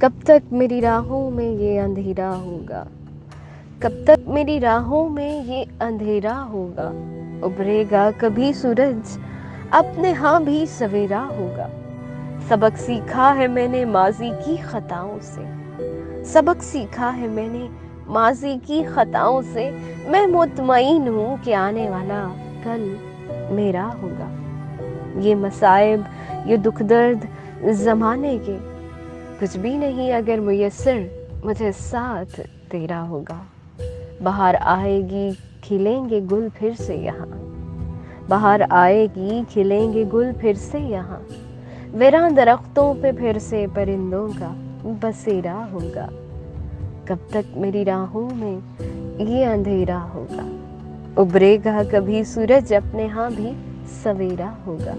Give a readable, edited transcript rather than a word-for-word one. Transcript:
कब तक मेरी राहों में ये अंधेरा होगा, कब तक मेरी राहों में ये अंधेरा होगा। उभरेगा कभी सूरज, अपने हाँ भी सवेरा होगा। सबक सीखा है मैंने माजी की खताओं से, सबक सीखा है मैंने माजी की खताओं से। मैं मुतमईन हूँ कि आने वाला कल मेरा होगा। ये मसाइब, ये दुख दर्द ज़माने के कुछ भी नहीं अगर मुयस्सर मुझे साथ तेरा होगा। बाहर आएगी खिलेंगे गुल फिर से यहाँ, बाहर आएगी खिलेंगे गुल फिर से यहाँ। वीरान दरख्तों पे फिर से परिंदों का बसेरा होगा। कब तक मेरी राहों में ये अंधेरा होगा। उभरेगा कभी सूरज, अपने हाँ भी सवेरा होगा।